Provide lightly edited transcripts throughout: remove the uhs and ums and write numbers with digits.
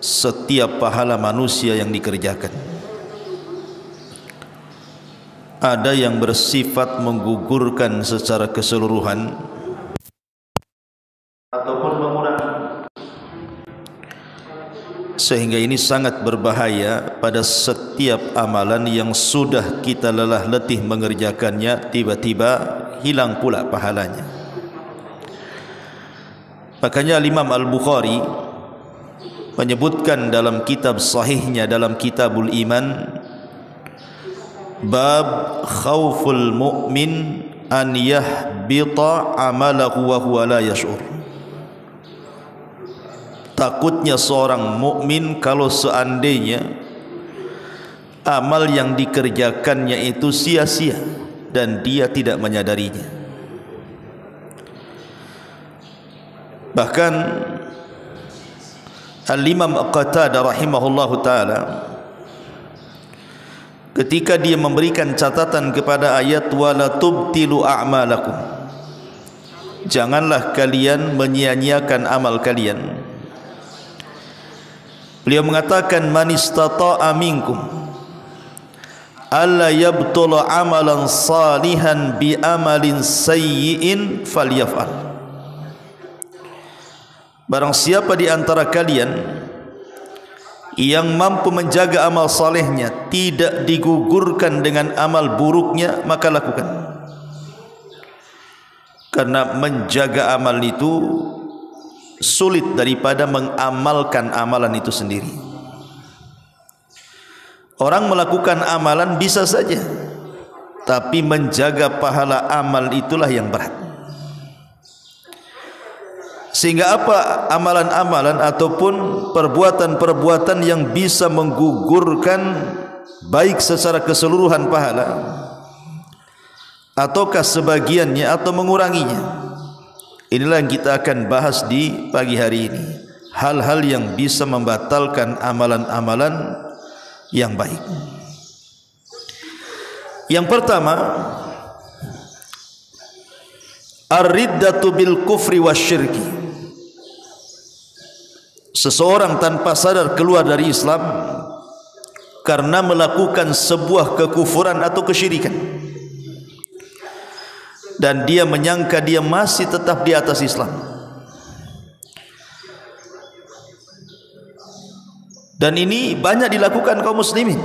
setiap pahala manusia yang dikerjakan. Ada yang bersifat menggugurkan secara keseluruhan ataupun mengurangi, sehingga ini sangat berbahaya pada setiap amalan yang sudah kita lelah letih mengerjakannya, tiba-tiba hilang pula pahalanya. Makanya Imam Al-Bukhari menyebutkan dalam kitab sahihnya, dalam Kitabul Iman, bab khauful mu'min an yahbita amalahu wa huwa la yash'ur. Takutnya seorang mukmin kalau seandainya amal yang dikerjakannya itu sia-sia dan dia tidak menyadarinya. Bahkan Al-Imam Qatadah rahimahullahu ta'ala ketika dia memberikan catatan kepada ayat wala tubtilu a'malakum, janganlah kalian menyia-nyiakan amal kalian, beliau mengatakan man istata'a minkum alla yabtula amalan salihan bi amalin sayyi'in falyaf'al. Barang siapa di antara kalian yang mampu menjaga amal salehnya tidak digugurkan dengan amal buruknya, maka lakukan. Karena menjaga amal itu sulit daripada mengamalkan amalan itu sendiri. Orang melakukan amalan bisa saja, tapi menjaga pahala amal itulah yang berat. Sehingga apa amalan-amalan ataupun perbuatan-perbuatan yang bisa menggugurkan baik secara keseluruhan pahala ataukah sebagiannya atau menguranginya, inilah yang kita akan bahas di pagi hari ini. Hal-hal yang bisa membatalkan amalan-amalan yang baik. Yang pertama, ar-riddatu bil kufri wasyirki. Seseorang tanpa sadar keluar dari Islam karena melakukan sebuah kekufuran atau kesyirikan, dan dia menyangka dia masih tetap di atas Islam. Dan ini banyak dilakukan kaum muslimin.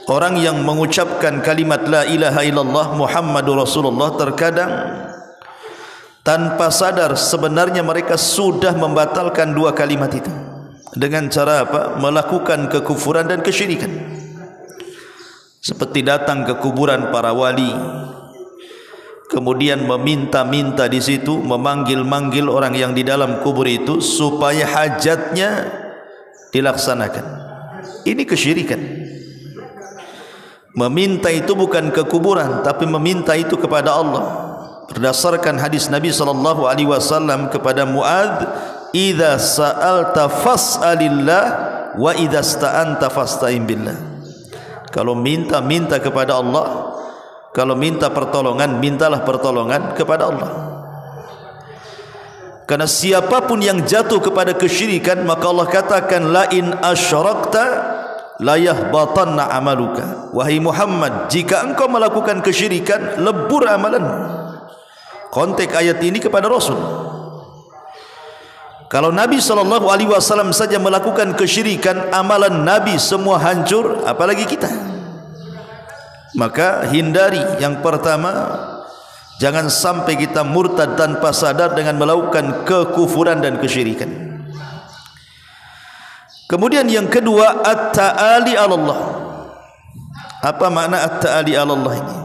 Orang yang mengucapkan kalimat la ilaha illallah Muhammadur Rasulullah terkadang tanpa sadar sebenarnya mereka sudah membatalkan dua kalimat itu dengan cara apa? Melakukan kekufuran dan kesyirikan. Seperti datang ke kuburan para wali, kemudian meminta-minta di situ, memanggil-manggil orang yang di dalam kubur itu supaya hajatnya dilaksanakan. Ini kesyirikan. Meminta itu bukan ke kuburan, tapi meminta itu kepada Allah. Berdasarkan hadis Nabi SAW kepada Muadz, "Idza sa'alta fas'alillah wa idza sta'anta fasta'in billah." Kalau minta kepada Allah, kalau minta pertolongan, mintalah pertolongan kepada Allah. Karena siapapun yang jatuh kepada kesyirikan, maka Allah katakan la in asyrakta la yahbatanna amaluka. Wahai Muhammad, jika engkau melakukan kesyirikan, lebur amalanmu. Konteks ayat ini kepada Rasul. Kalau Nabi SAW saja melakukan kesyirikan, amalan Nabi semua hancur, apalagi kita. Maka hindari, yang pertama, jangan sampai kita murtad tanpa sadar dengan melakukan kekufuran dan kesyirikan. Kemudian yang kedua, at-ta'ali 'ala Allah. Apa makna at-ta'ali 'ala Allah ini?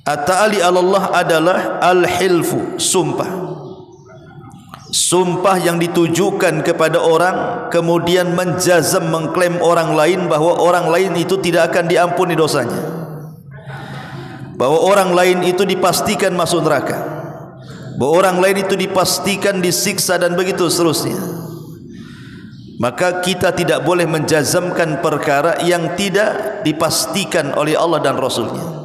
At-ta'ali 'ala Allah adalah al-hilfu, sumpah. Sumpah yang ditujukan kepada orang, kemudian menjazam, mengklaim orang lain bahwa orang lain itu tidak akan diampuni dosanya, bahwa orang lain itu dipastikan masuk neraka, bahwa orang lain itu dipastikan disiksa, dan begitu seterusnya. Maka kita tidak boleh menjazamkan perkara yang tidak dipastikan oleh Allah dan Rasulnya.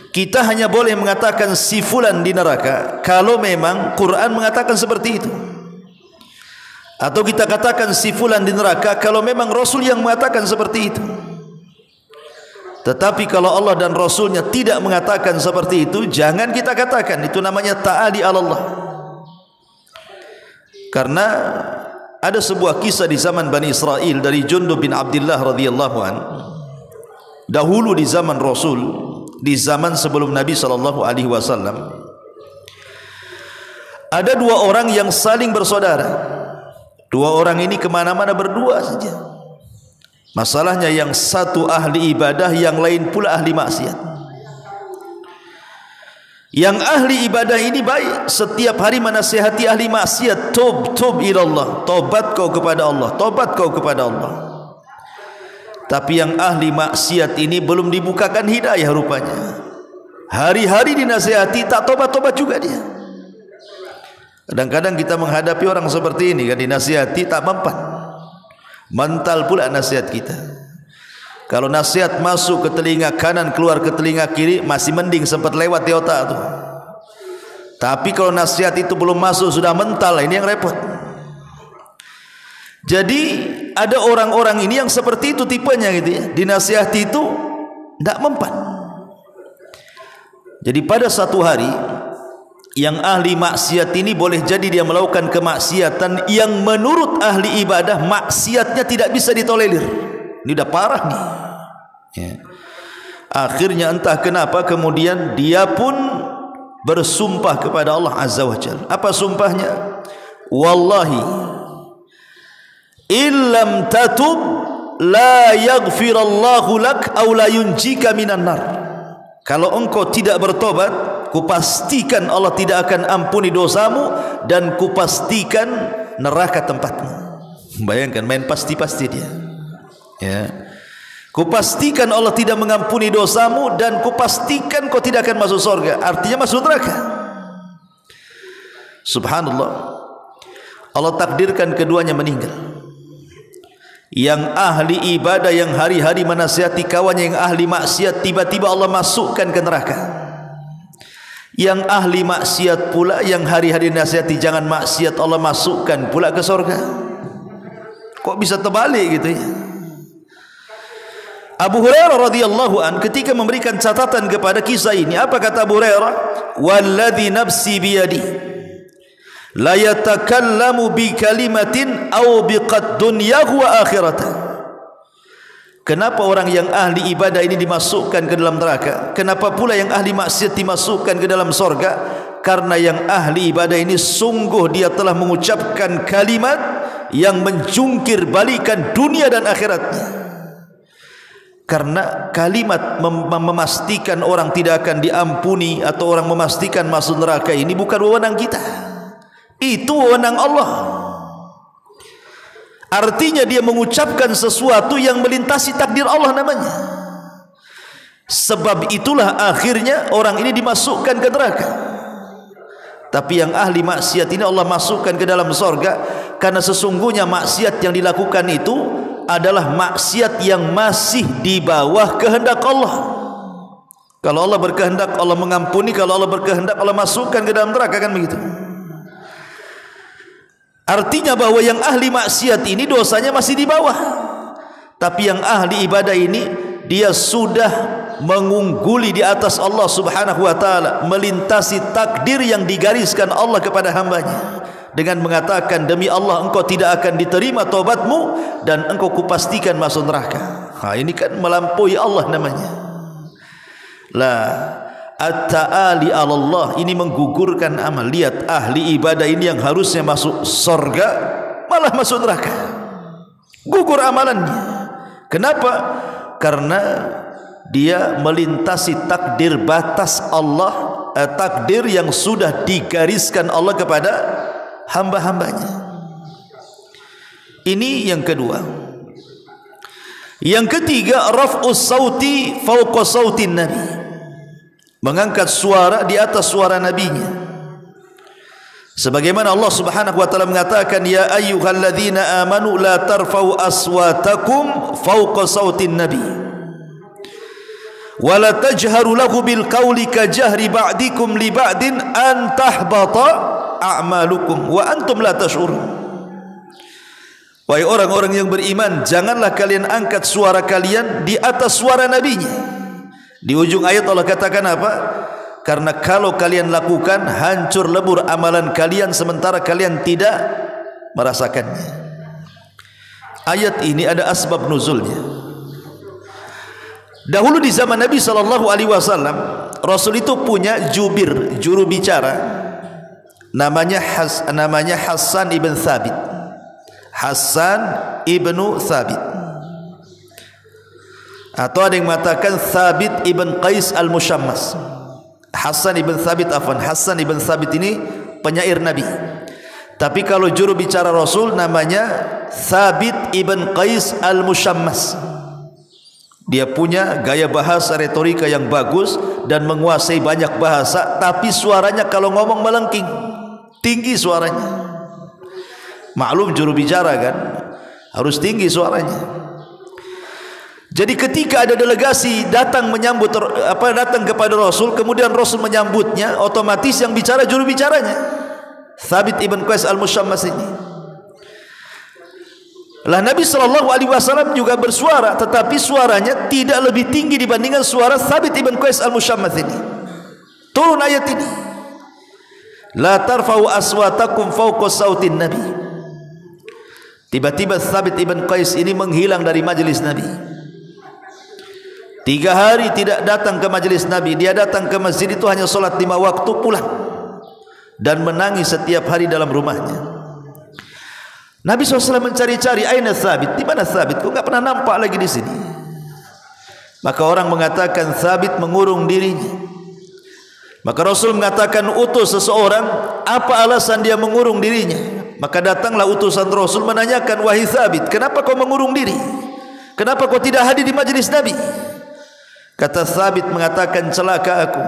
Kita hanya boleh mengatakan si fulan di neraka kalau memang Quran mengatakan seperti itu. Atau kita katakan si fulan di neraka kalau memang Rasul yang mengatakan seperti itu. Tetapi kalau Allah dan Rasulnya tidak mengatakan seperti itu, jangan kita katakan. Itu namanya ta'ali Allah. Karena ada sebuah kisah di zaman Bani Israel dari Jundub bin Abdullah radhiyallahu an. Dahulu di zaman Rasul, di zaman sebelum Nabi SAW, ada dua orang yang saling bersaudara. Dua orang ini kemana-mana berdua saja. Masalahnya yang satu ahli ibadah, yang lain pula ahli maksiat. Yang ahli ibadah ini baik, setiap hari menasihati ahli maksiat, tub ilallah, tobat kau kepada Allah, tobat kau kepada Allah. Tapi yang ahli maksiat ini belum dibukakan hidayah rupanya. Hari-hari dinasihati tak tobat-tobat juga dia. Kadang-kadang kita menghadapi orang seperti ini kan, dinasihati tak mempan. Mental pula nasihat kita. Kalau nasihat masuk ke telinga kanan, keluar ke telinga kiri, masih mending, sempat lewat di otak tu. Tapi kalau nasihat itu belum masuk, sudah mental, ini yang repot. Jadi ada orang-orang ini yang seperti itu tipenya gitu ya. Dinasihati itu tidak mempan. Jadi pada satu hari, yang ahli maksiat ini boleh jadi dia melakukan kemaksiatan yang menurut ahli ibadah maksiatnya tidak bisa ditolerir. Ini dah parah nih ya. Akhirnya entah kenapa kemudian dia pun bersumpah kepada Allah Azza wa Jalla. Apa sumpahnya? Wallahi illam tatub la yaghfirallahu lak aw la yunjika minan nar. Kalau engkau tidak bertobat, kupastikan Allah tidak akan ampuni dosamu dan kupastikan neraka tempatmu. Bayangkan, main pasti-pasti dia ya. Kupastikan Allah tidak mengampuni dosamu dan kupastikan kau tidak akan masuk surga, artinya masuk neraka. Subhanallah, Allah takdirkan keduanya meninggal. Yang ahli ibadah yang hari-hari menasihati kawannya yang ahli maksiat, tiba-tiba Allah masukkan ke neraka. Yang ahli maksiat pula yang hari-hari nasihati jangan maksiat, Allah masukkan pula ke surga. Kok bisa terbalik gitu ya? Abu Hurairah radhiyallahu an ketika memberikan catatan kepada kisah ini, apa kata Abu Hurairah? Walladzi nafsi biyadi la yatakallamu bi kalimatin aw biqad dunyahu wa akhiratahu. Kenapa orang yang ahli ibadah ini dimasukkan ke dalam neraka? Kenapa pula yang ahli maksiat dimasukkan ke dalam surga? Karena yang ahli ibadah ini sungguh dia telah mengucapkan kalimat yang menjungkir balikan dunia dan akhiratnya. Karena kalimat memastikan orang tidak akan diampuni atau orang memastikan masuk neraka ini bukan wewenang kita. Itu wewenang Allah. Artinya dia mengucapkan sesuatu yang melintasi takdir Allah namanya. Sebab itulah akhirnya orang ini dimasukkan ke neraka. Tapi yang ahli maksiat ini Allah masukkan ke dalam surga, karena sesungguhnya maksiat yang dilakukan itu adalah maksiat yang masih di bawah kehendak Allah. Kalau Allah berkehendak Allah mengampuni, kalau Allah berkehendak Allah masukkan ke dalam neraka, kan begitu. Artinya bahwa yang ahli maksiat ini dosanya masih di bawah, tapi yang ahli ibadah ini dia sudah mengungguli di atas Allah Subhanahu wa taala, melintasi takdir yang digariskan Allah kepada hambanya dengan mengatakan, demi Allah engkau tidak akan diterima taubatmu dan engkau kupastikan masuk neraka. Ini kan melampaui Allah namanya. Lah, at-ta'ali Allah ini menggugurkan amal. Lihat, ahli ibadah ini yang harusnya masuk surga malah masuk neraka, gugur amalannya. Kenapa? Karena dia melintasi takdir batas Allah, takdir yang sudah digariskan Allah kepada hamba-hambanya. Ini yang kedua. Yang ketiga, raf'us sauti fawqa sautin nabi, mengangkat suara di atas suara nabinya. Sebagaimana Allah Subhanahu wa taala mengatakan, ya ayyuhalladzina amanu la tarfa'u aswatakum fawqa sautin nabi wa la tajharu lahu bil qawli ka jahri ba'dikum li ba'din an tahbata a'malukum wa antum la tash'urun. Wahai orang-orang yang beriman, janganlah kalian angkat suara kalian di atas suara nabinya. Di ujung ayat Allah katakan apa? Karena kalau kalian lakukan, hancur lebur amalan kalian sementara kalian tidak merasakannya. Ayat ini ada asbab nuzulnya. Dahulu di zaman Nabi SAW, Rasul itu punya juru bicara, namanya Hassan ibn Thabit. Hassan ibnu Thabit, atau ada yang mengatakan Thabit ibn Qais al-Mushammas. Hassan ibn Thabit, Hassan ibn Thabit ini penyair Nabi. Tapi kalau juru bicara Rasul namanya Thabit ibn Qais al-Mushammas. Dia punya gaya bahasa retorika yang bagus dan menguasai banyak bahasa, tapi suaranya kalau ngomong melengking, tinggi suaranya. Maklum juru bicara kan, harus tinggi suaranya. Jadi ketika ada delegasi datang menyambut datang kepada Rasul, kemudian Rasul menyambutnya, otomatis yang bicara juru bicaranya, Thabit ibn Qais al-Mushammas ini. Lah Nabi SAW juga bersuara, tetapi suaranya tidak lebih tinggi dibandingkan suara Thabit ibn Qais al-Mushammas ini. Turun ayat ini, la tarfa'u aswatakum fawqa sautin nabi. Tiba-tiba Thabit ibn Qais ini menghilang dari majelis Nabi. 3 hari tidak datang ke majelis Nabi. Dia datang ke masjid itu hanya solat 5 waktu, pulang, dan menangis setiap hari dalam rumahnya. Nabi SAW mencari-cari, aina Thabit, di mana Thabit? Kok enggak pernah nampak lagi di sini? Maka orang mengatakan Thabit mengurung dirinya. Maka Rasul mengatakan, utus seseorang, apa alasan dia mengurung dirinya? Maka datanglah utusan Rasul menanyakan, wahai Thabit, kenapa kau mengurung diri? Kenapa kau tidak hadir di majlis Nabi? Kata Thabit mengatakan, celaka aku,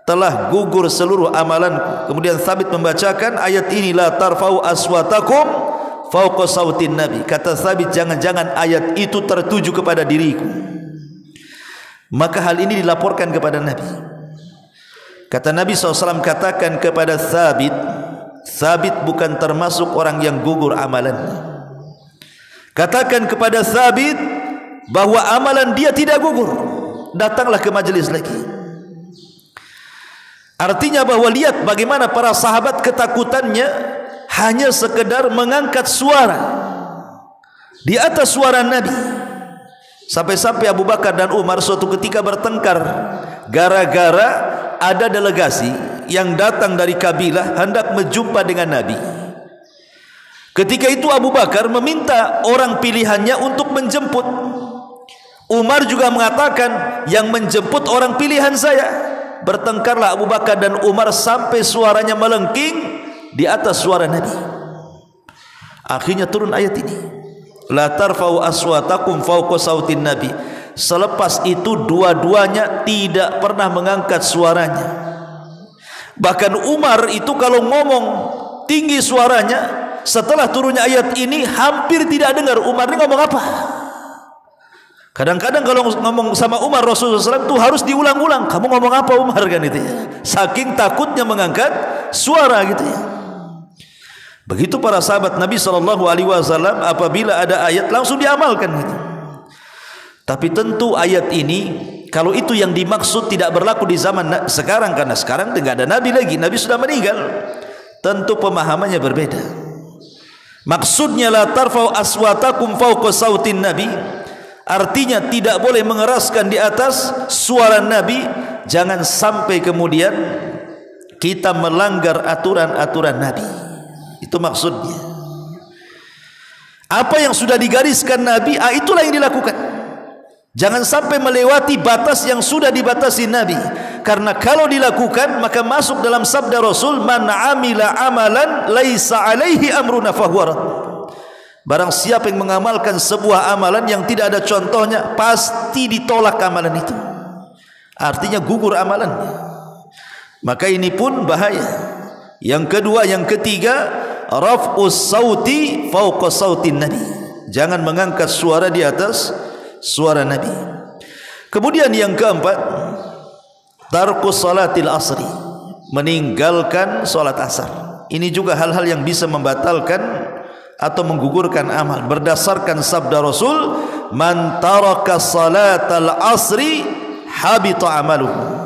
telah gugur seluruh amalanku. Kemudian Thabit membacakan ayat ini, la tarfa'u aswatakum fawqa sautin nabi. Kata Thabit, jangan-jangan ayat itu tertuju kepada diriku. Maka hal ini dilaporkan kepada Nabi. Kata Nabi SAW, katakan kepada Thabit, Thabit bukan termasuk orang yang gugur amalannya. Katakan kepada Thabit bahwa amalan dia tidak gugur. Datanglah ke majelis lagi. Artinya bahwa lihat bagaimana para sahabat ketakutannya hanya sekedar mengangkat suara di atas suara Nabi. Sampai-sampai Abu Bakar dan Umar suatu ketika bertengkar gara-gara ada delegasi yang datang dari kabilah hendak berjumpa dengan Nabi. Ketika itu Abu Bakar meminta orang pilihannya untuk menjemput. Umar juga mengatakan, yang menjemput orang pilihan saya. Bertengkarlah Abu Bakar dan Umar sampai suaranya melengking di atas suara Nabi. Akhirnya turun ayat ini, la tarfa'u aswatakum fawqa sautin nabi. Selepas itu dua-duanya tidak pernah mengangkat suaranya. Bahkan Umar itu kalau ngomong tinggi suaranya, setelah turunnya ayat ini hampir tidak dengar Umar ini ngomong apa. Kadang-kadang kalau ngomong sama Umar, Rasulullah SAW itu harus diulang-ulang, kamu ngomong apa Umar, kan itu ya. Saking takutnya mengangkat suara gitu ya. Begitu para sahabat Nabi SAW, apabila ada ayat langsung diamalkan gitu. Tapi tentu ayat ini, kalau itu yang dimaksud, tidak berlaku di zaman sekarang, karena sekarang tidak ada Nabi lagi, Nabi sudah meninggal. Tentu pemahamannya berbeda. Maksudnya la tarfa'u aswatakum fawqa sautin nabi, artinya tidak boleh mengeraskan di atas suara Nabi. Jangan sampai kemudian kita melanggar aturan-aturan Nabi. Itu maksudnya. Apa yang sudah digariskan Nabi, itulah yang dilakukan. Jangan sampai melewati batas yang sudah dibatasi Nabi. Karena kalau dilakukan, maka masuk dalam sabda Rasul, man amila amalan laisa alaihi amruna fahuwa rad. Barang siapa yang mengamalkan sebuah amalan yang tidak ada contohnya, pasti ditolak amalan itu. Artinya gugur amalannya. Maka ini pun bahaya. Yang kedua, yang ketiga, raf'us sauti fawqa sautin nabi. Jangan mengangkat suara di atas suara Nabi. Kemudian yang keempat, tarkus salatil asri, meninggalkan salat asar. Ini juga hal-hal yang bisa membatalkan atau menggugurkan amal berdasarkan sabda Rasul, man taraka salatal asri habita amaluhu.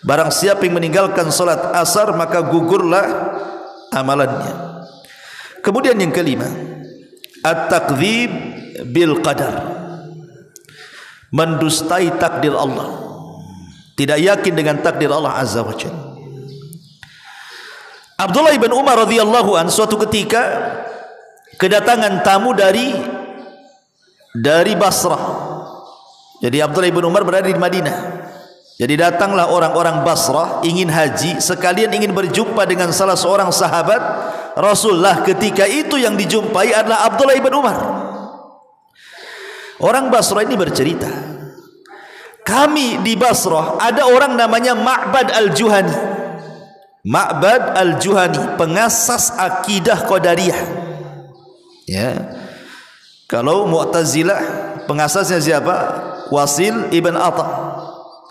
Barang siapa yang meninggalkan salat asar maka gugurlah amalannya. Kemudian yang kelima, at-takdzib bil qadar, mendustai takdir Allah, tidak yakin dengan takdir Allah azza wa jalla. Abdullah ibn Umar radhiyallahu an suatu ketika kedatangan tamu dari Basrah. Jadi Abdullah ibn Umar berada di Madinah. Jadi datanglah orang-orang Basrah ingin haji, sekalian ingin berjumpa dengan salah seorang sahabat Rasulullah. Ketika itu yang dijumpai adalah Abdullah ibn Umar. Orang Basrah ini bercerita, kami di Basrah ada orang namanya Ma'bad al-Juhani. Ma'bad al-Juhani, pengasas akidah Qadariyah. Ya. Kalau Mu'tazilah pengasasnya siapa? Wasil ibn Atta.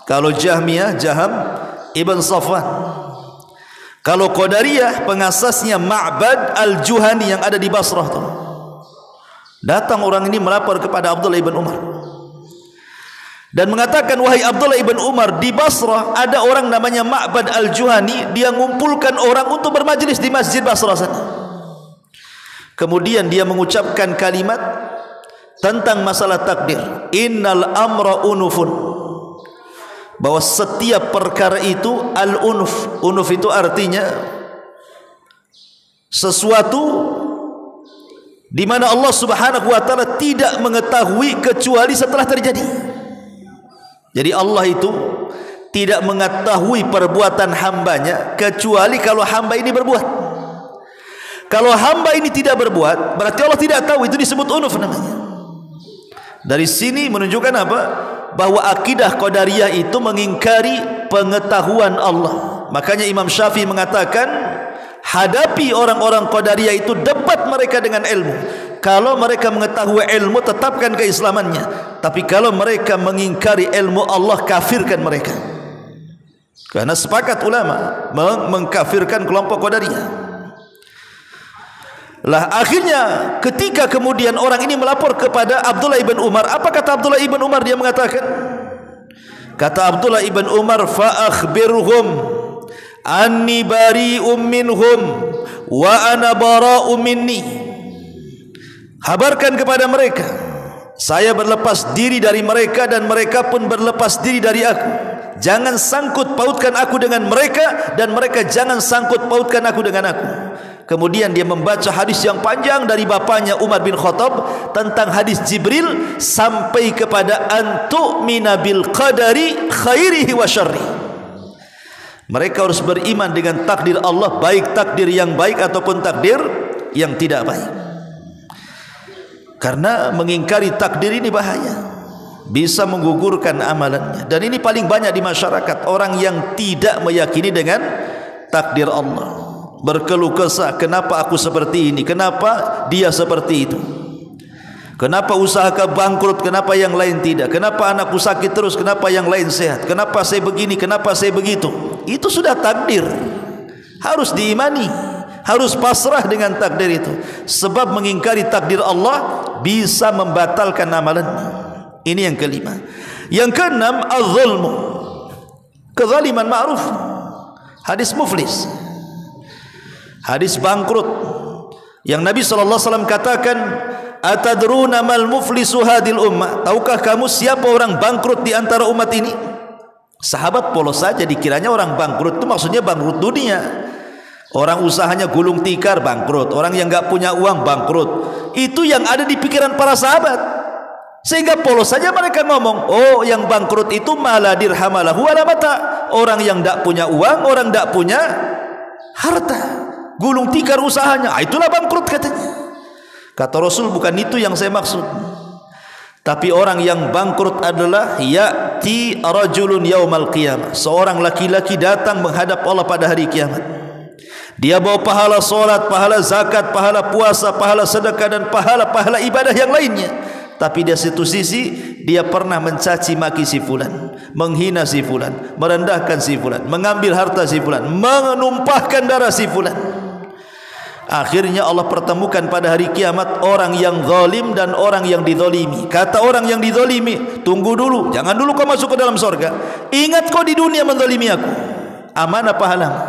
Kalau Jahmiyah, Jaham ibn Safwan. Kalau Qadariyah pengasasnya Ma'bad al-Juhani yang ada di Basrah tuh. Datang orang ini melapor kepada Abdullah ibn Umar dan mengatakan, wahai Abdullah ibn Umar, di Basrah ada orang namanya Ma'bad al-Juhani, dia mengumpulkan orang untuk bermajlis di Masjid Basrah sana. Kemudian dia mengucapkan kalimat tentang masalah takdir, innal amra unufun, bahwa setiap perkara itu al-unuf. Unuf itu artinya sesuatu di mana Allah Subhanahu wa taala tidak mengetahui kecuali setelah terjadi. Jadi Allah itu tidak mengetahui perbuatan hambanya kecuali kalau hamba ini berbuat. Kalau hamba ini tidak berbuat, berarti Allah tidak tahu. Itu disebut unuf namanya. Dari sini menunjukkan apa? Bahwa akidah Qadariyah itu mengingkari pengetahuan Allah. Makanya Imam Syafi'i mengatakan, hadapi orang-orang Qadariyah itu, debat mereka dengan ilmu. Kalau mereka mengetahui ilmu, tetapkan keislamannya. Tapi kalau mereka mengingkari ilmu Allah, kafirkan mereka. Karena sepakat ulama mengkafirkan kelompok Qadariyah. Lah akhirnya ketika kemudian orang ini melapor kepada Abdullah ibn Umar, apa kata Abdullah ibn Umar? Dia mengatakan, kata Abdullah ibn Umar, fa akhbirhum anni bari'um minhum wa ana bara'um minni. Habarkan kepada mereka, saya berlepas diri dari mereka dan mereka pun berlepas diri dari aku. Jangan sangkut pautkan aku dengan mereka dan mereka jangan sangkut pautkan aku dengan aku. Kemudian dia membaca hadis yang panjang dari bapaknya Umar bin Khattab tentang hadis Jibril sampai kepada antu'mina bil qadari khairihi wa syarrihi. Mereka harus beriman dengan takdir Allah, baik takdir yang baik ataupun takdir yang tidak baik. Karena mengingkari takdir ini bahaya, bisa menggugurkan amalannya. Dan ini paling banyak di masyarakat, orang yang tidak meyakini dengan takdir Allah, berkeluh kesah, kenapa aku seperti ini, kenapa dia seperti itu, kenapa usahaku bangkrut, kenapa yang lain tidak, kenapa anakku sakit terus, kenapa yang lain sehat, kenapa saya begini, kenapa saya begitu. Itu sudah takdir, harus diimani, harus pasrah dengan takdir itu. Sebab mengingkari takdir Allah bisa membatalkan amalannya. Ini yang kelima. Yang keenam, az-zulmu, kezaliman ma'ruf. Hadis muflis, hadis bangkrut, yang Nabi SAW katakan, atadruna mal muflisu hadil ummah, tahukah kamu siapa orang bangkrut di antara umat ini? Sahabat polos saja, dikiranya orang bangkrut itu maksudnya bangkrut dunia. Orang usahanya gulung tikar bangkrut, orang yang enggak punya uang bangkrut. Itu yang ada di pikiran para sahabat. Sehingga polos saja mereka ngomong, oh yang bangkrut itu mala dirhamalahu wala mata. Orang yang enggak punya uang, orang enggak punya harta, gulung tikar usahanya, itulah bangkrut katanya. Kata Rasul, bukan itu yang saya maksud. Tapi orang yang bangkrut adalah ya'ti rajulun yaumal qiyamah, seorang laki-laki datang menghadap Allah pada hari kiamat. Dia bawa pahala solat, pahala zakat, pahala puasa, pahala sedekah dan pahala-pahala ibadah yang lainnya. Tapi di satu sisi dia pernah mencaci maki si fulan, menghina si fulan, merendahkan si fulan, mengambil harta si fulan, menumpahkan darah si fulan. Akhirnya Allah pertemukan pada hari kiamat orang yang zalim dan orang yang dizalimi. Kata orang yang dizalimi, tunggu dulu, jangan dulu kau masuk ke dalam surga. Ingat kau di dunia menzalimi aku. Amanah pahalamu.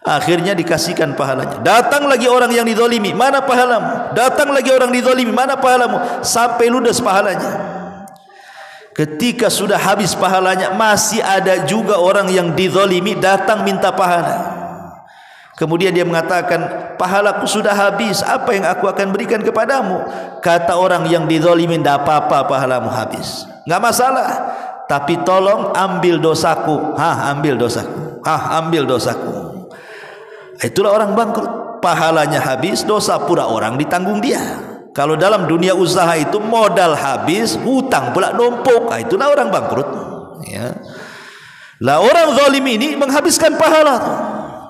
Akhirnya dikasihkan pahalanya. Datang lagi orang yang dizalimi, mana pahalamu? Datang lagi orang dizalimi, mana pahalamu? Sampai ludes pahalanya. Ketika sudah habis pahalanya, masih ada juga orang yang dizalimi datang minta pahala. Kemudian dia mengatakan, pahalaku sudah habis, apa yang aku akan berikan kepadamu? Kata orang yang dizalimin, tidak apa-apa pahalamu habis, enggak masalah, tapi tolong ambil dosaku. Ambil dosaku. Ambil dosaku. Itulah orang bangkrut. Pahalanya habis, dosa pula orang ditanggung dia. Kalau dalam dunia usaha itu modal habis, hutang pula numpuk. Itulah orang bangkrut, ya. Lah orang zalim ini menghabiskan pahala.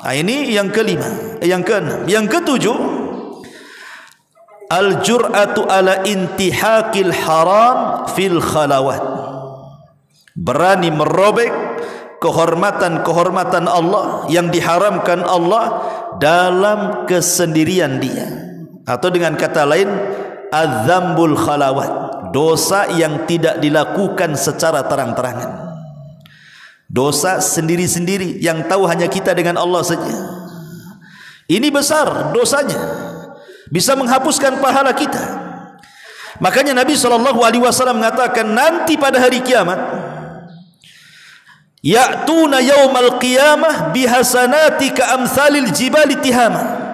Ini yang kelima, yang keenam, yang ketujuh, al-jur'atu ala intihakil haram fil khalawat. Berani merobek kehormatan-kehormatan Allah yang diharamkan Allah dalam kesendirian dia. Atau dengan kata lain, adzambul khalawat, dosa yang tidak dilakukan secara terang-terangan. Dosa sendiri-sendiri yang tahu hanya kita dengan Allah saja. Ini besar dosanya, bisa menghapuskan pahala kita. Makanya Nabi SAW mengatakan, nanti pada hari kiamat, ya'tuna yaumal qiyamah bihasanati ka'amsalil jibali tihama.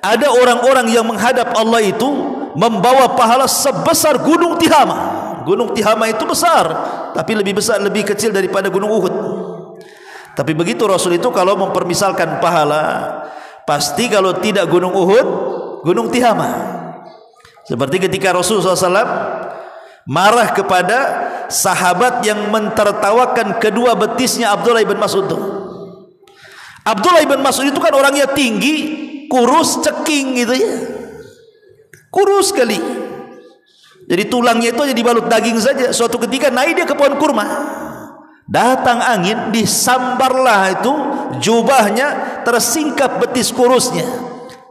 Ada orang-orang yang menghadap Allah itu membawa pahala sebesar gunung Tihama. Gunung Tihama itu besar, tapi lebih besar, lebih kecil daripada gunung Uhud. Tapi begitu Rasul itu kalau mempermisalkan pahala, pasti kalau tidak gunung Uhud, gunung Tihama. Seperti ketika Rasul SAW marah kepada sahabat yang mentertawakan kedua betisnya Abdullah ibn Mas'ud. Abdullah ibn Mas'ud itu kan orangnya tinggi, kurus, ceking gitu ya, kurus sekali. Jadi tulangnya itu hanya dibalut daging saja. Suatu ketika naik dia ke pohon kurma, datang angin, disambarlah itu jubahnya, tersingkap betis kurusnya.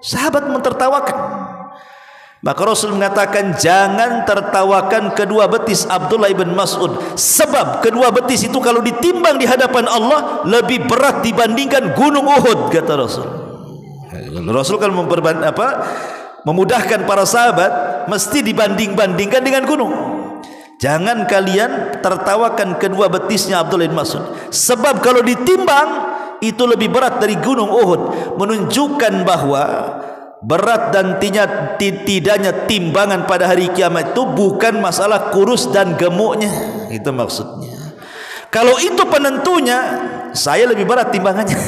Sahabat mentertawakan. Maka Rasul mengatakan, jangan tertawakan kedua betis Abdullah ibn Mas'ud, sebab kedua betis itu kalau ditimbang di hadapan Allah lebih berat dibandingkan gunung Uhud, kata Rasul. Rasul kan memudahkan para sahabat, mesti dibanding-bandingkan dengan gunung. Jangan kalian tertawakan kedua betisnya Abdullah bin Mas'ud, sebab kalau ditimbang itu lebih berat dari gunung Uhud. Menunjukkan bahwa berat dan tidaknya timbangan pada hari kiamat itu bukan masalah kurus dan gemuknya. Itu maksudnya. Kalau itu penentunya, saya lebih berat timbangannya.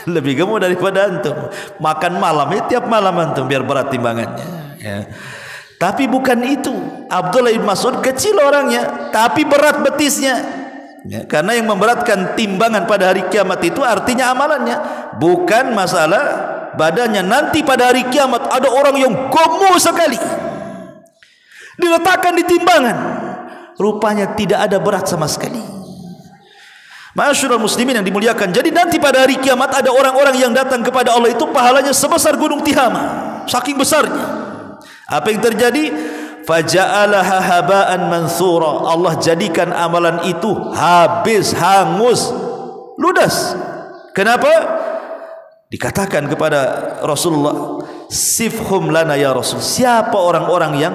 Lebih gemuk daripada antum. Makan malam ya, tiap malam antum biar berat timbangannya, ya. Tapi bukan itu. Abdullah bin Mas'ud kecil orangnya, tapi berat betisnya, ya. Karena yang memberatkan timbangan pada hari kiamat itu artinya amalannya, bukan masalah badannya. Nanti pada hari kiamat ada orang yang gemuk sekali, diletakkan di timbangan, rupanya tidak ada berat sama sekali. Ma'asyiral muslimin yang dimuliakan. Jadi nanti pada hari kiamat ada orang-orang yang datang kepada Allah itu pahalanya sebesar gunung Tihama, saking besarnya. Apa yang terjadi? Faja'alaha haba'an mansura. Allah jadikan amalan itu habis, hangus, ludas. Kenapa? Dikatakan kepada Rasulullah, sifhum lana ya Rasul. Siapa orang-orang yang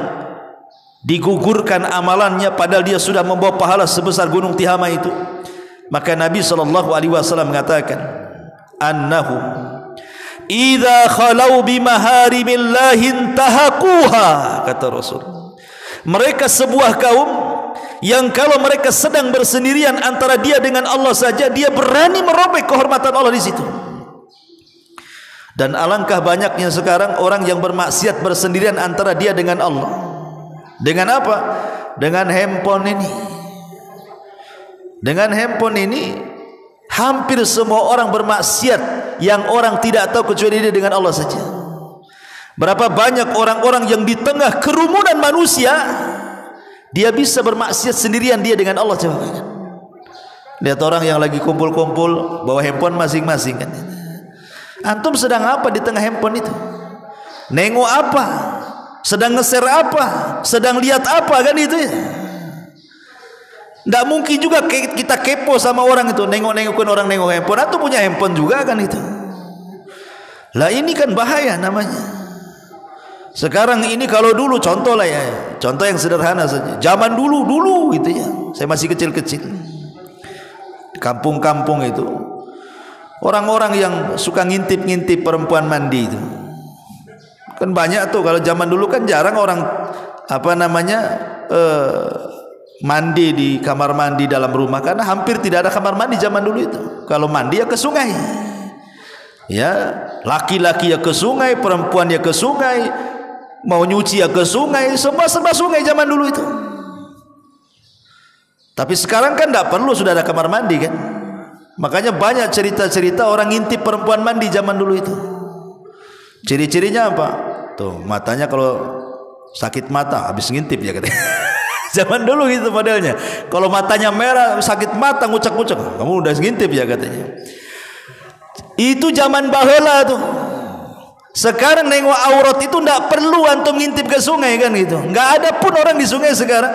digugurkan amalannya padahal dia sudah membawa pahala sebesar gunung Tihama itu? Maka Nabi SAW mengatakan, annahu idza khalau bimaharimillahi intahaquha, kata Rasul. Mereka sebuah kaum yang kalau mereka sedang bersendirian antara dia dengan Allah saja, dia berani merobek kehormatan Allah di situ. Dan alangkah banyaknya sekarang orang yang bermaksiat bersendirian antara dia dengan Allah. Dengan apa? Dengan handphone ini. Dengan handphone ini hampir semua orang bermaksiat yang orang tidak tahu kecuali dia dengan Allah saja. Berapa banyak orang-orang yang di tengah kerumunan manusia dia bisa bermaksiat sendirian dia dengan Allah. Coba lihat orang yang lagi kumpul-kumpul bawa handphone masing-masing kan. Antum sedang apa di tengah handphone itu? Nengok apa? Sedang nge-share apa? Sedang lihat apa, kan itu ya? Tidak mungkin juga kita kepo sama orang itu, nengok-nengokin orang nengok handphone, atau punya handphone juga kan itu. Lah ini kan bahaya namanya. Sekarang ini kalau dulu, contoh lah ya, contoh yang sederhana saja. Zaman dulu gitu ya, saya masih kecil-kecil, kampung-kampung itu, orang-orang yang suka ngintip-ngintip perempuan mandi itu kan banyak tuh. Kalau zaman dulu kan jarang orang mandi di kamar mandi dalam rumah, karena hampir tidak ada kamar mandi zaman dulu itu. Kalau mandi ya ke sungai, ya laki-laki ya ke sungai, perempuan ya ke sungai, mau nyuci ya ke sungai, semua serba sungai zaman dulu itu. Tapi sekarang kan tidak perlu, sudah ada kamar mandi kan. Makanya banyak cerita-cerita orang ngintip perempuan mandi zaman dulu itu. Ciri-cirinya apa? Tuh, matanya kalau sakit mata habis ngintip ya katanya. Zaman dulu gitu modelnya. Kalau matanya merah, sakit mata, ngucek-ngucek, kamu udah ngintip ya katanya. Itu zaman baheula tuh. Sekarang nengok aurat itu tidak perlu antum ngintip ke sungai kan gitu. Nggak ada pun orang di sungai sekarang.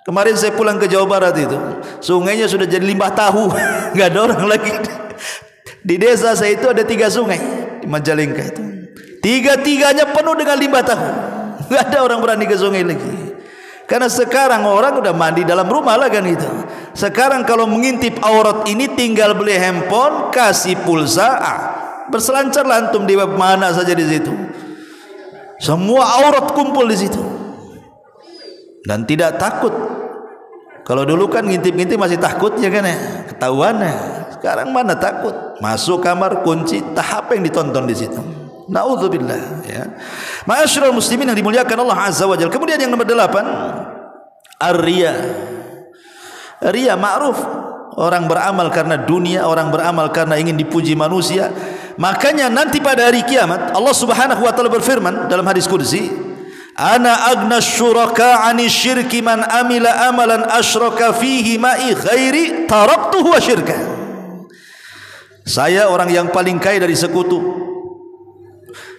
Kemarin saya pulang ke Jawa Barat itu, sungainya sudah jadi limbah tahu. Nggak ada orang lagi. Di desa saya itu ada 3 sungai di Majalengka itu. 3-tiganya penuh dengan limbah tahu. Nggak ada orang berani ke sungai lagi. Karena sekarang orang udah mandi dalam rumah lah kan itu. Sekarang kalau mengintip aurat ini tinggal beli handphone, kasih pulsa, berselancarlah antum di web mana saja di situ. Semua aurat kumpul di situ. Dan tidak takut. Kalau dulu kan ngintip-ngintip masih takut ya kan ya, ketahuan ya. Sekarang mana takut? Masuk kamar, kunci, tahap yang ditonton di situ. Na'udzubillah ya. Ma'asyiral muslimin yang dimuliakan Allah Azza wa Jalla. Kemudian yang nomor 8, ar-riya. Riya ma'ruf, orang beramal karena dunia, orang beramal karena ingin dipuji manusia. Makanya nanti pada hari kiamat Allah Subhanahu wa taala berfirman dalam hadis qudsi, ana agna syuraka 'ani syirki man amila amalan asyraka fihi ma'i ghairi taraktuhu wa syirka. Saya orang yang paling kaya dari sekutu.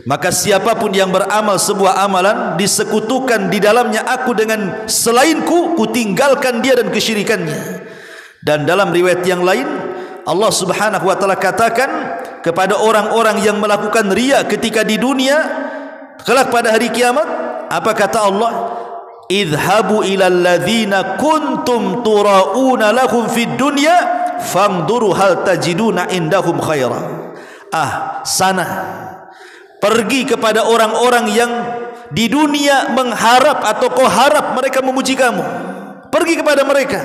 Maka siapapun yang beramal sebuah amalan disekutukan di dalamnya aku dengan selainku, ku tinggalkan dia dan kesyirikannya. Dan dalam riwayat yang lain Allah Subhanahu wa taala katakan kepada orang-orang yang melakukan riya ketika di dunia, kelak pada hari kiamat, apa kata Allah? Idhabu ilal ladzina kuntum turauna lahum fid dunya fangduru hal tajiduna indahum khaira. Sana, pergi kepada orang-orang yang di dunia mengharap atau kau harap mereka memuji kamu. Pergi kepada mereka.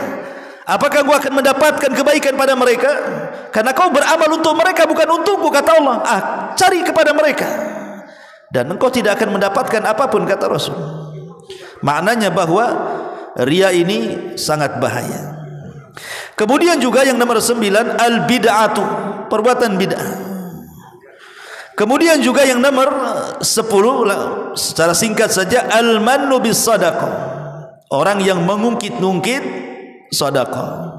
Apakah kau akan mendapatkan kebaikan pada mereka? Karena kau beramal untuk mereka, bukan untukku, kata Allah. Cari kepada mereka. Dan engkau tidak akan mendapatkan apapun, kata Rasul. Maknanya bahwa riya ini sangat bahaya. Kemudian juga yang nomor 9, al-bid'atu, perbuatan bid'ah. Kemudian juga yang nomor 10, secara singkat saja, al-mannu bis sadaqah, orang yang mengungkit-ungkit sedekah.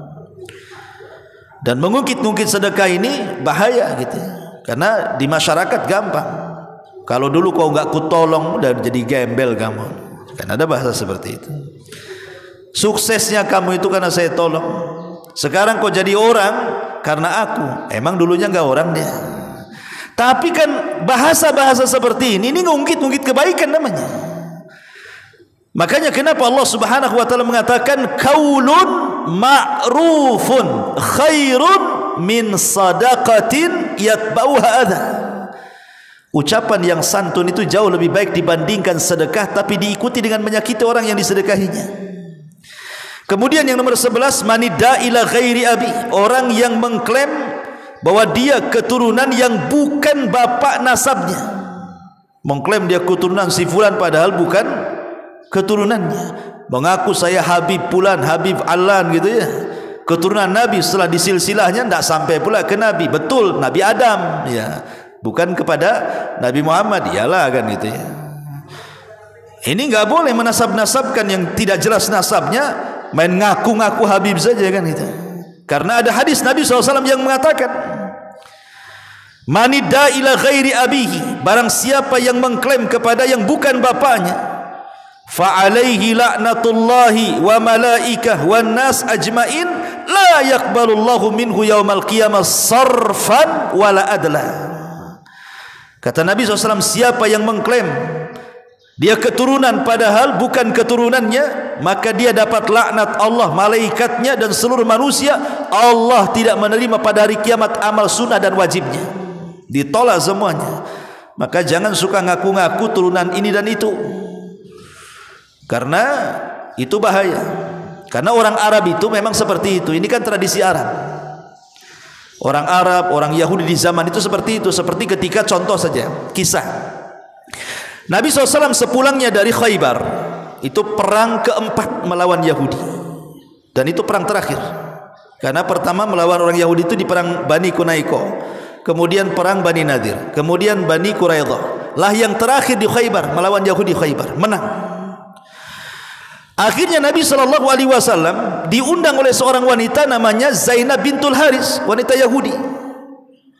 Dan mengungkit-ungkit sedekah ini bahaya gitu, karena di masyarakat gampang. Kalau dulu kau enggak kutolong dan jadi gembel kamu, kan ada bahasa seperti itu. Suksesnya kamu itu karena saya tolong. Sekarang kau jadi orang karena aku. Emang dulunya enggak orang dia. Tapi kan bahasa-bahasa seperti ini ngungkit-ngungkit kebaikan namanya. Makanya kenapa Allah Subhanahu wa taala mengatakan qaulun ma'rufun khairun min sadaqatin yatba'uha adha. Ucapan yang santun itu jauh lebih baik dibandingkan sedekah tapi diikuti dengan menyakiti orang yang disedekahinya. Kemudian yang nomor 11, manida ila ghairi abi, orang yang mengklaim bahwa dia keturunan yang bukan bapak nasabnya. Mengklaim dia keturunan si fulan padahal bukan keturunannya. Mengaku saya Habib Fulan, Habib Alan gitu ya. Keturunan Nabi, setelah disilsilahnya tidak sampai pula ke Nabi. Betul, Nabi Adam ya. Bukan kepada Nabi Muhammad, iyalah kan gitu ya. Ini enggak boleh menasab-nasabkan yang tidak jelas nasabnya, main ngaku-ngaku Habib saja kan itu. Karena ada hadis Nabi SAW yang mengatakan, Manidda ila ghairi abihi, barang siapa yang mengklaim kepada yang bukan bapaknya, fa alaihi la'natullahi wa malaikah wan nas ajmain la yaqbalullahu minhu yaumal qiyamah sarfan wala adla. Kata Nabi SAW, siapa yang mengklaim dia keturunan padahal bukan keturunannya, maka dia dapat laknat Allah, malaikatnya dan seluruh manusia. Allah tidak menerima pada hari kiamat amal sunnah dan wajibnya, ditolak semuanya. Maka jangan suka ngaku-ngaku turunan ini dan itu, karena itu bahaya. Karena orang Arab itu memang seperti itu. Ini kan tradisi Arab. Orang Arab, orang Yahudi di zaman itu seperti itu. Seperti ketika contoh saja kisah Nabi SAW sepulangnya dari Khaybar, itu perang keempat melawan Yahudi, dan itu perang terakhir. Karena pertama melawan orang Yahudi itu di perang Bani Kunaiko, kemudian perang Bani Nadir, kemudian Bani Quraidah. Lah yang terakhir di Khaybar, melawan Yahudi Khaybar, menang. Akhirnya Nabi SAW diundang oleh seorang wanita namanya Zainab bintul Haris, wanita Yahudi.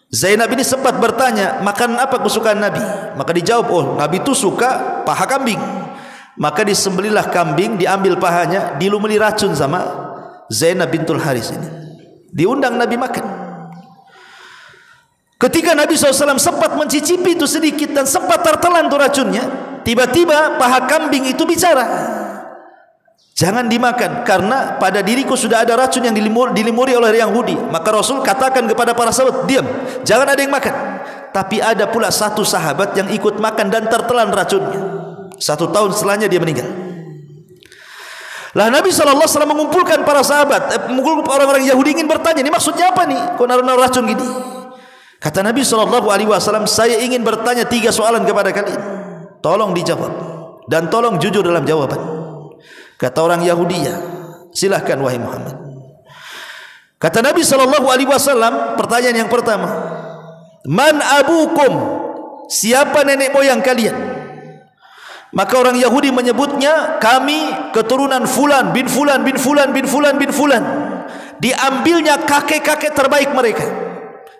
Zainab ini sempat bertanya, makan apa kesukaan Nabi? Maka dijawab, oh Nabi itu suka paha kambing. Maka disembelihlah kambing, diambil pahanya, dilumuri racun sama Zainab bintul Haris ini. Diundang Nabi makan. Ketika Nabi SAW sempat mencicipi itu sedikit dan sempat tertelan tuh racunnya, tiba-tiba paha kambing itu bicara, jangan dimakan karena pada diriku sudah ada racun yang dilimuri oleh Yahudi. Maka Rasul katakan kepada para sahabat, diam, jangan ada yang makan. Tapi ada pula satu sahabat yang ikut makan dan tertelan racunnya. 1 tahun setelahnya dia meninggal. Lah Nabi SAW mengumpulkan para sahabat, mengumpulkan orang-orang Yahudi, ingin bertanya, ini maksudnya apa nih? Kok naruh racun gini? Kata Nabi SAW, saya ingin bertanya 3 soalan kepada kalian. Tolong dijawab dan tolong jujur dalam jawaban. Kata orang Yahudi, ya, silahkan wahai Muhammad. Kata Nabi SAW, pertanyaan yang pertama, man abukum, siapa nenek moyang kalian? Maka orang Yahudi menyebutnya, kami keturunan fulan bin fulan bin fulan bin fulan bin fulan. Diambilnya kakek-kakek terbaik mereka,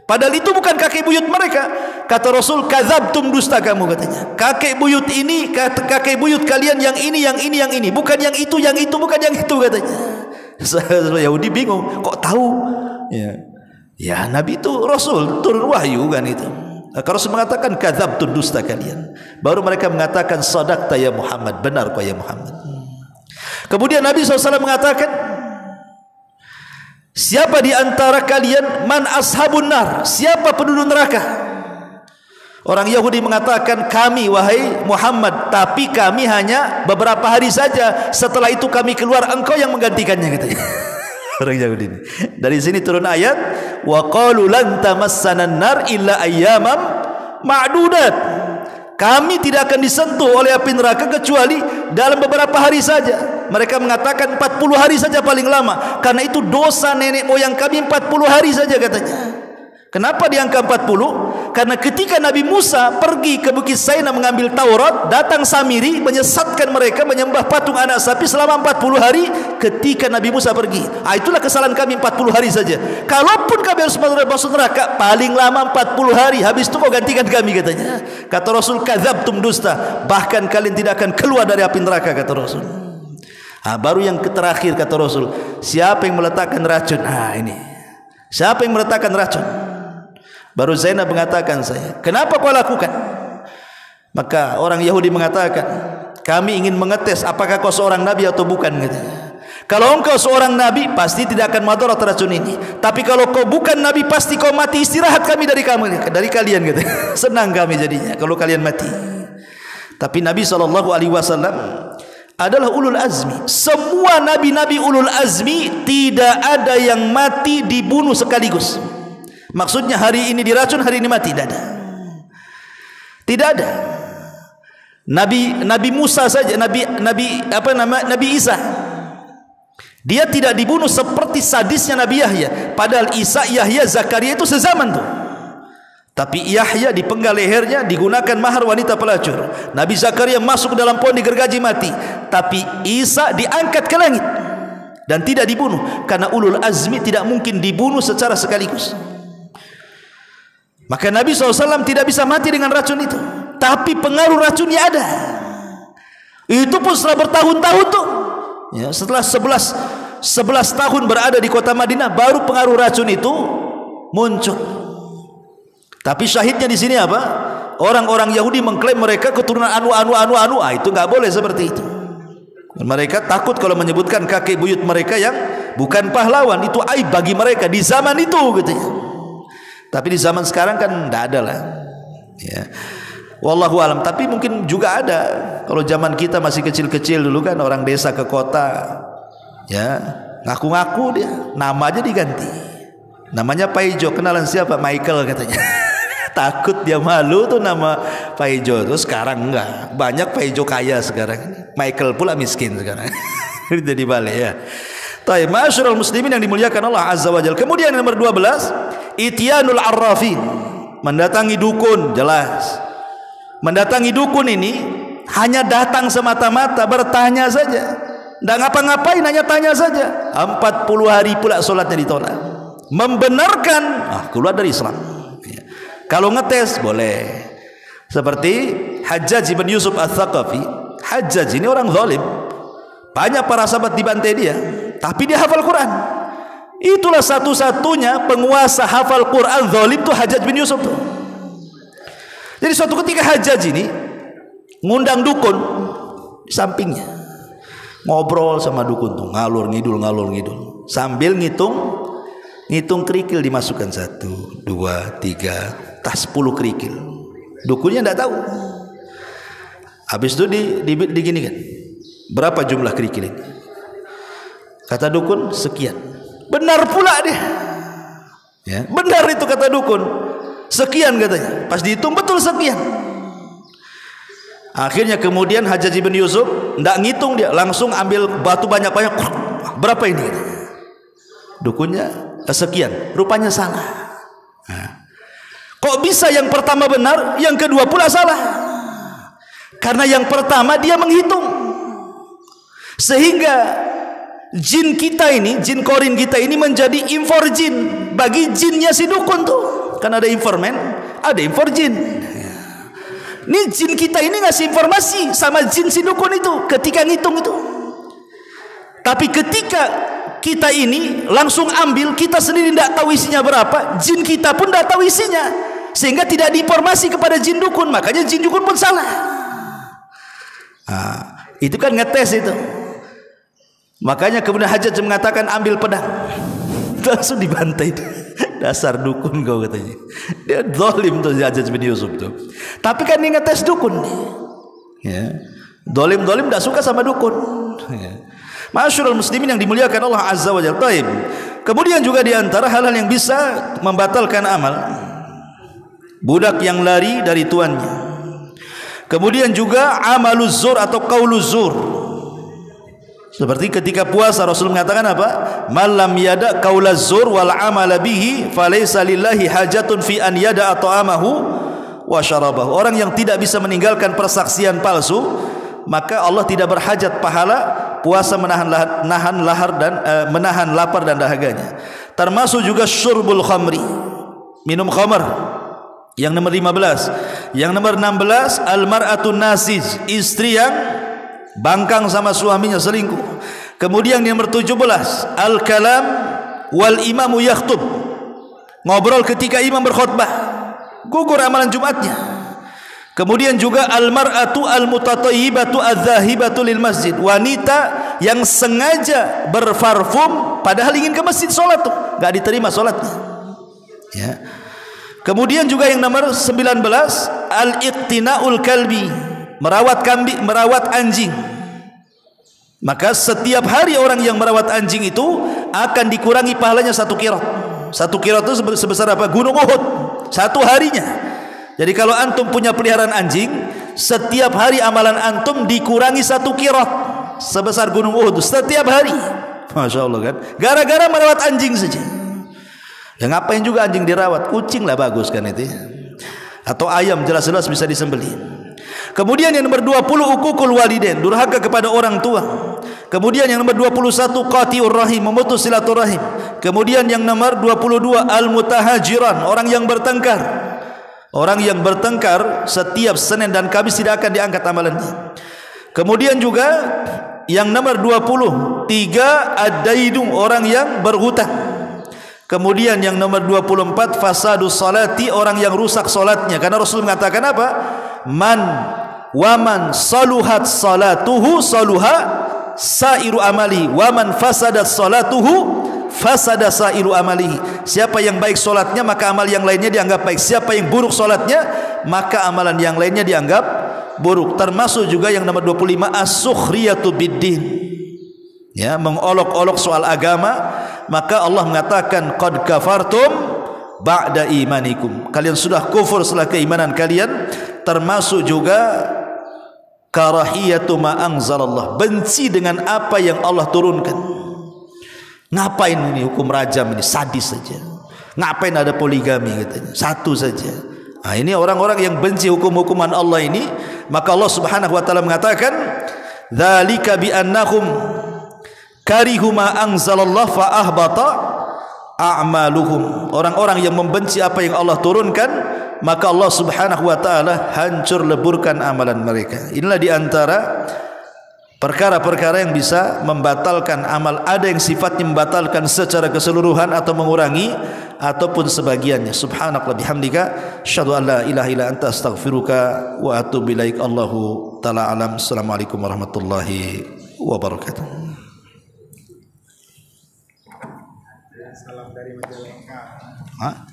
padahal itu bukan kakek buyut mereka. Kata Rasul, kadzabtum, dusta kamu, katanya. Kakek buyut ini, kakek buyut kalian yang ini, yang ini, yang ini, bukan yang itu, bukan yang itu, katanya. Yahudi bingung, kok tahu? Ya Nabi itu Rasul, turun wahyu kan itu. Maka Rasul mengatakan, kadzabtum, dusta kalian. Baru mereka mengatakan, shadaqta ya Muhammad, benar kau ya Muhammad. Kemudian Nabi SAW mengatakan, siapa di antara kalian man ashabun nar, siapa penduduk neraka? Orang Yahudi mengatakan, kami wahai Muhammad, tapi kami hanya beberapa hari saja, setelah itu kami keluar, engkau yang menggantikannya, katanya. Orang Yahudi ini. Dari sini turun ayat, wa qalu lan tamassana an-nar illa ayyamam ma'dudat. Kami tidak akan disentuh oleh api neraka kecuali dalam beberapa hari saja. Mereka mengatakan 40 hari saja paling lama, karena itu dosa nenek moyang kami 40 hari saja, katanya. Kenapa diangka 40? Karena ketika Nabi Musa pergi ke Bukit Saina mengambil Taurat, datang Samiri menyesatkan mereka menyembah patung anak sapi selama 40 hari ketika Nabi Musa pergi. Itulah kesalahan kami 40 hari saja. Kalaupun kami harus masuk neraka, paling lama 40 hari, habis itu kau gantikan kami, katanya. Kata Rasul, kadzabtum, dusta, bahkan kalian tidak akan keluar dari api neraka, kata Rasul. Baru yang terakhir kata Rasul, siapa yang meletakkan racun? Ini siapa yang meletakkan racun? Baru Zainab mengatakan, saya. Kenapa kau lakukan? Maka orang Yahudi mengatakan, kami ingin mengetes apakah kau seorang nabi atau bukan, katanya. Kalau engkau seorang nabi, pasti tidak akan madarat racun ini. Tapi kalau kau bukan nabi, pasti kau mati. Istirahat kami dari kamu, dari kalian, katanya. Senang kami jadinya kalau kalian mati. Tapi Nabi SAW adalah ulul azmi. Semua nabi-nabi ulul azmi tidak ada yang mati dibunuh sekaligus. Maksudnya hari ini diracun, hari ini mati, tidak ada. Tidak ada. Nabi Musa saja, Nabi Isa, dia tidak dibunuh seperti sadisnya Nabi Yahya. Padahal Isa, Yahya, Zakaria itu sezaman tuh. Tapi Yahya dipenggal lehernya, digunakan mahar wanita pelacur. Nabi Zakaria masuk ke dalam pohon, digergaji mati. Tapi Isa diangkat ke langit dan tidak dibunuh, karena ulul azmi tidak mungkin dibunuh secara sekaligus. Maka Nabi SAW tidak bisa mati dengan racun itu, tapi pengaruh racunnya ada. Itu pun setelah bertahun-tahun tuh, ya, setelah 11 tahun berada di kota Madinah, baru pengaruh racun itu muncul. Tapi syahidnya di sini apa? Orang-orang Yahudi mengklaim mereka keturunan anu. Itu nggak boleh seperti itu. Mereka takut kalau menyebutkan kakek buyut mereka yang bukan pahlawan, itu aib bagi mereka di zaman itu, gitu ya. Tapi di zaman sekarang kan tidak ada lah, ya. Wallahu alam. Tapi mungkin juga ada. Kalau zaman kita masih kecil-kecil dulu kan, orang desa ke kota, ya, ngaku-ngaku dia, nama aja diganti. Namanya Paijo, kenalan siapa? Michael katanya. Takut dia, malu tuh nama Paijo. Terus sekarang enggak, banyak Paijo kaya sekarang. Michael pula miskin sekarang. Jadi balik, ya. Taib, ma'asyiral muslimin yang dimuliakan Allah Azza wa Jalla. Kemudian yang nomor 12, ityanul arrafin, mendatangi dukun. Jelas, mendatangi dukun ini hanya datang semata-mata bertanya saja, tidak ngapa-ngapain, hanya tanya saja. 40 hari pula solatnya ditolak. Membenarkan, keluar dari Islam. Kalau ngetes boleh, seperti Hajjaj bin Yusuf Ats-Tsaqafi. Hajjaj ini orang zalim, banyak para sahabat dibantai dia, tapi dia hafal Quran. Itulah satu-satunya penguasa hafal Quran zalim tuh Hajjaj bin Yusuf tuh. Jadi suatu ketika Hajjaj ini ngundang dukun di sampingnya, ngobrol sama dukun tuh, ngalur ngidul sambil ngitung kerikil, dimasukkan 1, 2, 3, tas 10 kerikil. Dukunnya tidak tahu. Habis itu diginikan, berapa jumlah kerikil ini? Kata dukun sekian. Benar pula dia, ya, benar itu kata dukun, sekian katanya. Pas dihitung betul sekian. Akhirnya kemudian Hajjaj bin Yusuf tidak ngitung, dia langsung ambil batu banyak-banyak. Berapa ini? Dukunnya sekian, rupanya salah. Kok bisa yang pertama benar, yang kedua pula salah? Karena yang pertama dia menghitung, sehingga jin kita ini, jin korin kita ini menjadi impor jin bagi jinnya si dukun tuh. Kan ada informan, ada impor jin. Ini jin kita ini ngasih informasi sama jin si dukun itu ketika ngitung itu. Tapi ketika kita ini langsung ambil, kita sendiri tidak tahu isinya berapa, jin kita pun tidak tahu isinya, sehingga tidak diinformasi kepada jin dukun. Makanya jin dukun pun salah. Itu kan ngetes itu. Makanya kemudian Hajjaj mengatakan ambil pedang, langsung dibantai. Dasar dukun kau, katanya. Dia zalim tuh Hajjaj bin Yusuf tuh. Tapi kan dia ngetes dukun, ya. Zalim tidak suka sama dukun, ya. Ma'asyiral muslimin yang dimuliakan Allah Azza wa Jalla. Taib. Kemudian juga di antara hal-hal yang bisa membatalkan amal, budak yang lari dari tuannya. Kemudian juga amaluz zur atau qauluz zur. Seperti ketika puasa Rasul mengatakan apa? Malam yada qaulaz zur wal amala bihi falaysa lillahi hajatun fi an yada ta'amahu wa syarabahu. Orang yang tidak bisa meninggalkan persaksian palsu, maka Allah tidak berhajat pahala puasa menahan lapar dan dahaganya. Termasuk juga syurbul khamri, minum khamar. Yang nomor 15. Yang nomor 16, almar'atun nasij, istri yang bangkang sama suaminya, selingkuh. Kemudian yang nomor 17, al-kalam wal imamu yakhtub, ngobrol ketika imam berkhutbah, gugur amalan Jumatnya. Kemudian juga almar'atu almutatayyibatu adzahibatu lil masjid, wanita yang sengaja berparfum padahal ingin ke masjid sholat tuh, enggak diterima sholatnya, ya. Kemudian juga yang nomor 19, al-iqtina'ul kalbi, merawat kambing, merawat anjing. Maka setiap hari orang yang merawat anjing itu akan dikurangi pahalanya 1 qirot. 1 qirot itu sebesar apa? Gunung Uhud satu harinya. Jadi kalau antum punya peliharaan anjing, setiap hari amalan antum dikurangi 1 qirot sebesar Gunung Uhud setiap hari. Masya Allah kan, gara-gara merawat anjing saja. Ya ngapain juga anjing dirawat? Kucing lah bagus kan itu, atau ayam jelas-jelas bisa disembelih. Kemudian yang nomor 20, uququl walidain, durhaka kepada orang tua. Kemudian yang nomor 21, qati'ur rahim, memutus silaturahim. Kemudian yang nomor 22, al-mutahajiran, orang yang bertengkar. Orang yang bertengkar setiap Senin dan Kamis tidak akan diangkat amalannya. Kemudian juga yang nomor 23 ad-daidum, orang yang berhutang. Kemudian yang nomor 24 fasadus salati, orang yang rusak salatnya. Karena Rasul mengatakan apa? Waman saluhat salatuhu saluha sairu amali, waman fasadat salatuhu fasada sairu amalihi. Siapa yang baik solatnya maka amal yang lainnya dianggap baik. Siapa yang buruk solatnya maka amalan yang lainnya dianggap buruk. Termasuk juga yang nomor 25 as-sukhriyatu biddin, ya, mengolok-olok soal agama. Maka Allah mengatakan qad kafartum ba'da imanikum, kalian sudah kufur setelah keimanan kalian. Termasuk juga karahiyatu ma anzalallah, benci dengan apa yang Allah turunkan. Ngapain ini hukum rajam ini, sadis saja. Ngapain ada poligami katanya, satu saja. Nah, ini orang-orang yang benci hukum-hukuman Allah ini. Maka Allah Subhanahu wa taala mengatakan dzalika bi annahum karihu ma anzalallah fa ahbata a'maluhum. Orang-orang yang membenci apa yang Allah turunkan, maka Allah Subhanahu wa taala hancur leburkan amalan mereka. Inilah di antara perkara-perkara yang bisa membatalkan amal. Ada yang sifatnya membatalkan secara keseluruhan atau mengurangi ataupun sebagiannya. Subhanallah bihamdika asyhadu an la ilaha illa anta astaghfiruka wa atubu ilaik. Allahu taala alam. Assalamualaikum warahmatullahi wabarakatuh. Salam dari Majalengka. Hah?